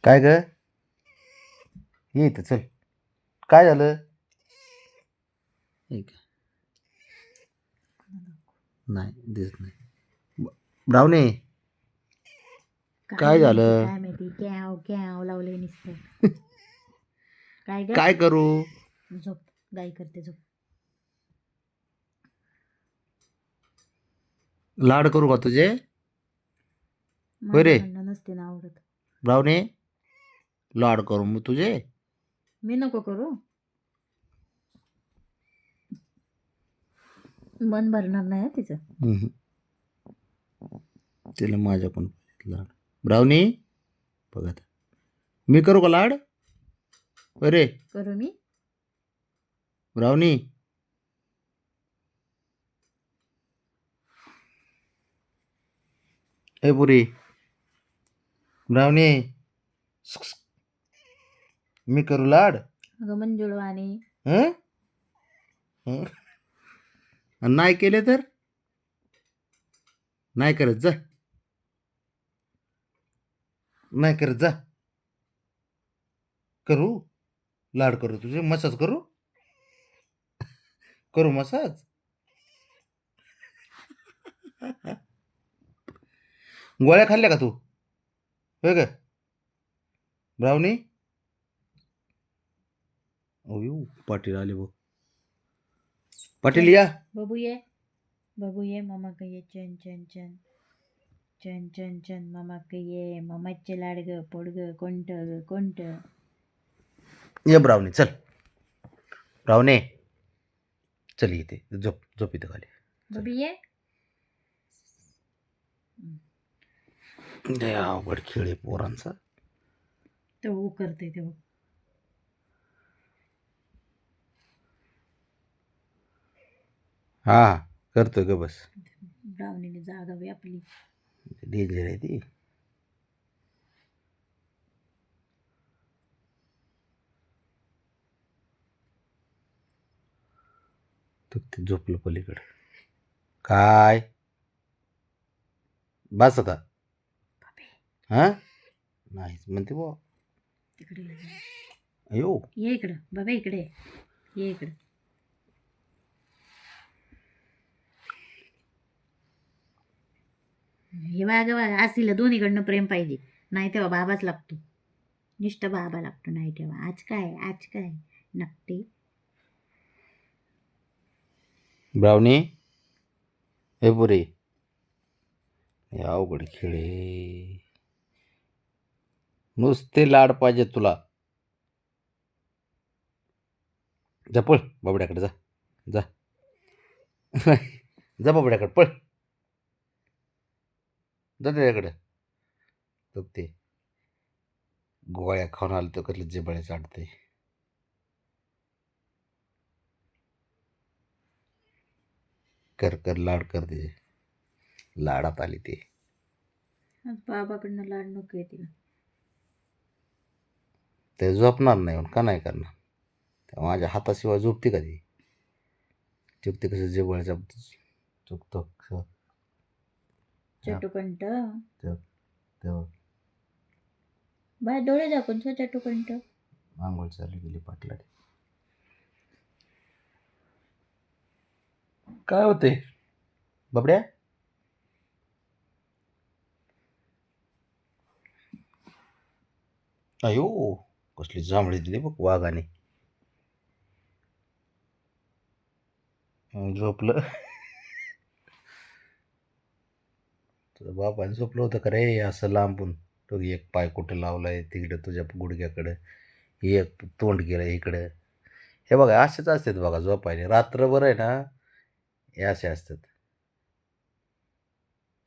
काय ग ये इथं चल. काय झालं? एक नाही दिसत नाही. ब्राऊनी काय झालं? काय माहिती कॅव कॅव लावले नुसतं. काय ग? काय करू? झोप. गाई करते झोप. लाड करू का तुझे? होय रे माझ्याकडनं नसते ना आवडत. ब्राऊनी, लाड करू मी तुझे? मी नको करू. मन भरणार नाही हं तिचं. हम्म. तिला माझ्याकडून लाड. ब्राऊनी बघ आता, मी करू का लाड? होय रे करू मी? ब्राऊनी. ए पुरी ब्राऊनी, मी करू लाड? अगं मंजुळ आणि हं? हं? आणि नाही केले तर नाही करत जा. नाही करत जा. करू लाड करू तुझे? मसाज करू? करू मसाज? गोळ्या खाल्ल्या का तू? होय ग ब्राऊनी? अयो पाटील आले बघ. पाटील या. बबू ये मामा का ये चन चन चन चन चन चन मामा का ये मामाचे लाड ग पोड ग कोणत ये ब्राऊनी चल. ब्राऊनी चल इथे झोप झोप इथं खाली. बबू ये. लय अवघड खेळ आहे पोरांचा. तो करते ते बघ. हा करतोय ग बस. ब्राउनीने जागा व्यापली. डेंजर आहे ती. ते झोपलं पलीकडे. काय बस आता. हा नाहीच म्हणते बा. तिकडे अयो ये इकडं बाबा इकडे ये इकडं. हे वाग आसीला दोन्हीकडनं प्रेम पाहिजे. नाही तेव्हा बाबाच लागतो. निष्ठ बाबा लागतो. नाही तेव्हा आज काय नक्की. ब्राऊनी हे पुरे हे अवघड खेळ आहे. नुसते लाड पाहिजे तुला. जा पळ बाबड्याकडे जा. जा जा बाबड्याकडे पळ. जा त्याच्याकडे. तो ते गोळ्या खाऊन आलं तर कसलं जिबळे चाटते. कर कर लाड कर ते. लाडात आली ते. आज बाबाकडनं लाड नको आहे तिला. ते झोपणार नाही म्हणून का नाही करणार? त्या माझ्या हाताशिवाय झोपते का ती? चुकते कसं जिबळच्या चुकतो चटुकंट तेव्हा बाय डोळे दाखवून चटुकंट. आंघोळ चालू गेली पाटला. काय होते बाबड्या? अयो कसली जांभळी दिली बघ वाघाने. झोपलं. तुझं बापाने झोपलं होतं का रे असं लांबून? तो एक पाय कुठं लावलाय तिकडं तुझ्या गुडघ्याकडं, एक तोंड गेलं इकडं. हे बघा असेच असतात बघा झोपायला रात्रभर आहे ना. हे असे असतात.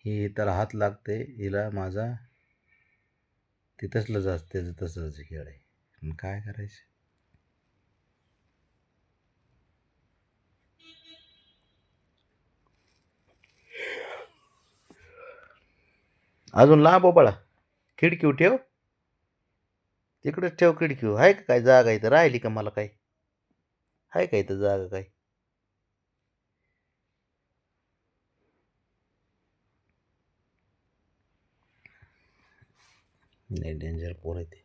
ही तर हात लागते हिला माझा. ते तसलंच असते तसंच खेळ आहे. काय करायचं? अजून लांब बाळा. खिडकी ठेव. तिकडेच ठेव खिडकी. आहे का काय जागा इथं राहिली का? मला काय आहे का इथं जागा काय? नाही डेंजर पोर आहे ते.